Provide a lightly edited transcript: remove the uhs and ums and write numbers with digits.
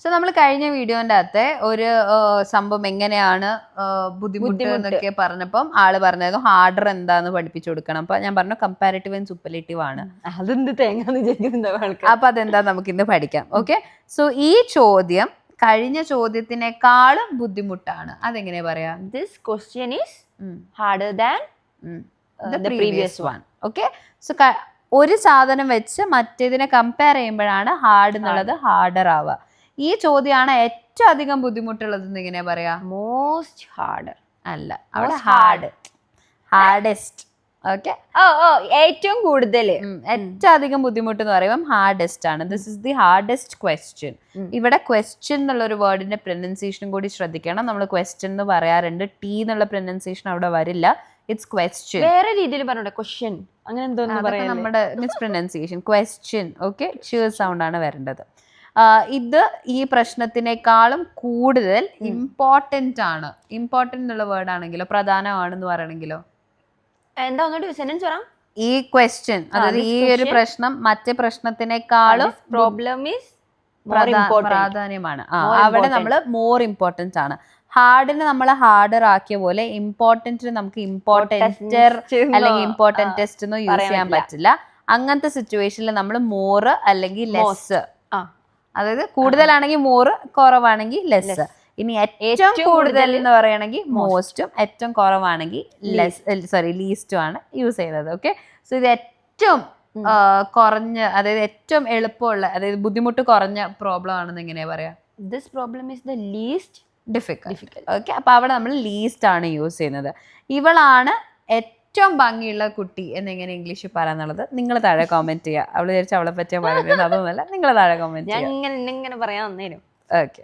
So നമ്മൾ കഴിഞ്ഞ വീഡിയോന്റെ അകത്തെ ഒരു സംഭവം എങ്ങനെയാണ് ബുദ്ധിമുട്ട് എന്നൊക്കെ പറഞ്ഞപ്പം ആള് പറഞ്ഞത് ഹാർഡർ എന്താന്ന് പഠിപ്പിച്ചു കൊടുക്കണം. അപ്പൊ ഞാൻ പറഞ്ഞു കമ്പാരിറ്റീവ് ആൻഡ് സൂപ്പർലേറ്റീവ് ആണ്. അതെന്ത് തേങ്ങ അപ്പൊ അതെന്താ നമുക്ക് ഇന്ന് പഠിക്കാം. ഓക്കെ, സോ ഈ ചോദ്യം കഴിഞ്ഞ ചോദ്യത്തിനേക്കാളും ബുദ്ധിമുട്ടാണ്. അതെങ്ങനെ പറയാ? This question is harder than the previous one. Okay, so ഒരു സാധനം വെച്ച് മറ്റേതിനെ കമ്പയർ ചെയ്യുമ്പോഴാണ് ഹാർഡ് എന്നുള്ളത് ഹാർഡർ ആവുക. ഈ ചോദ്യമാണ് ഏറ്റവും അധികം ബുദ്ധിമുട്ടുള്ളത് എന്ന് ഇങ്ങനെ പറയാ? മോസ്റ്റ് ഹാർഡർ അല്ല, അവിടെ ഹാർഡസ്റ്റ്. ഓക്കെ, ഏറ്റവും കൂടുതൽ ഏറ്റവും അധികം ബുദ്ധിമുട്ട് എന്ന് പറയുമ്പോൾ ഹാർഡസ്റ്റ് ആണ്. This is the hardest question. ഇവിടെ ക്വസ്റ്റ്യൻ എന്നുള്ള ഒരു വേർഡിന്റെ പ്രൊനൗൺസിയേഷനും കൂടി ശ്രദ്ധിക്കണം. നമ്മൾ ക്വസ്റ്റ്യൻ എന്ന് പറയാറുണ്ട്, ടി എന്നുള്ള പ്രൊനൗൺസിയേഷൻ അവിടെ വരില്ല. It's question. വേറെ രീതിയിൽ പറഞ്ഞോട്ടെ, ക്വസ്റ്റ്യൻ അങ്ങനെ എന്തോ നമ്മുടെ മിസ്പ്രൊനൗൺസിയേഷൻ. ക്വസ്റ്റ്യൻ. ഓക്കെ, ഷ് സൗണ്ട് ആണ് വരേണ്ടത്. ഇത് ഈ പ്രശ്നത്തിനേക്കാളും കൂടുതൽ ഇമ്പോർട്ടന്റ് ആണ്. ഇമ്പോർട്ടന്റ് എന്നുള്ള വേർഡ് ആണെങ്കിലോ, പ്രധാനമാണെന്ന് പറയണെങ്കിലോ എന്താ സെന്റൻസ് പറയാം? ഈ ക്വസ്റ്റ്യൻ, അതായത് ഈ ഒരു പ്രശ്നം മറ്റേ പ്രശ്നത്തിനേക്കാളും പ്രോബ്ലം ഈസ് പ്രാധാന്യമാണ്. അവിടെ നമ്മൾ മോർ ഇമ്പോർട്ടന്റ് ആണ്. ഹാർഡിന് നമ്മൾ ഹാർഡർ ആക്കിയ പോലെ ഇമ്പോർട്ടന്റിന് നമുക്ക് ഇമ്പോർട്ടന്റർ അല്ലെങ്കിൽ ഇമ്പോർട്ടന്റ് ടെസ്റ്റ് ഒന്നും യൂസ് ചെയ്യാൻ പറ്റില്ല. അങ്ങനത്തെ സിറ്റുവേഷനിൽ നമ്മൾ മോർ അല്ലെങ്കിൽ ലെസ്, അതായത് കൂടുതലാണെങ്കിൽ മോർ, കുറവാണെങ്കിൽ ലെസ്. ഇനി ഏറ്റവും കൂടുതൽ എന്ന് പറയണമെങ്കിൽ മോസ്റ്റും, ഏറ്റവും കുറവാണെങ്കിൽ ലീസ്റ്റും ആണ് യൂസ് ചെയ്യുന്നത്. ഓക്കെ, സോ ഇത് ഏറ്റവും കുറഞ്ഞ, അതായത് ഏറ്റവും എളുപ്പമുള്ള, അതായത് ബുദ്ധിമുട്ട് കുറഞ്ഞ പ്രോബ്ലം ആണെന്ന് എങ്ങനെയാ പറയാ? This problem is the least difficult. Okay, അപ്പൊ അവിടെ നമ്മൾ ലീസ്റ്റ് ആണ് യൂസ് ചെയ്യുന്നത്. ഇവളാണ് ഏറ്റവും ഭംഗിയുള്ള കുട്ടി എന്നെങ്ങനെ ഇംഗ്ലീഷിൽ പറയാന്നുള്ളത് നിങ്ങൾ താഴെ കോമെന്റ് ചെയ്യുക. അവള് വിചാരിച്ച അവളെ പറ്റിയ പറയുന്നത് അതൊന്നുമല്ല, നിങ്ങൾ താഴെ കോമെന്റ് ചെയ്യുക. ഇങ്ങനെ പറയാൻ. ഓക്കെ.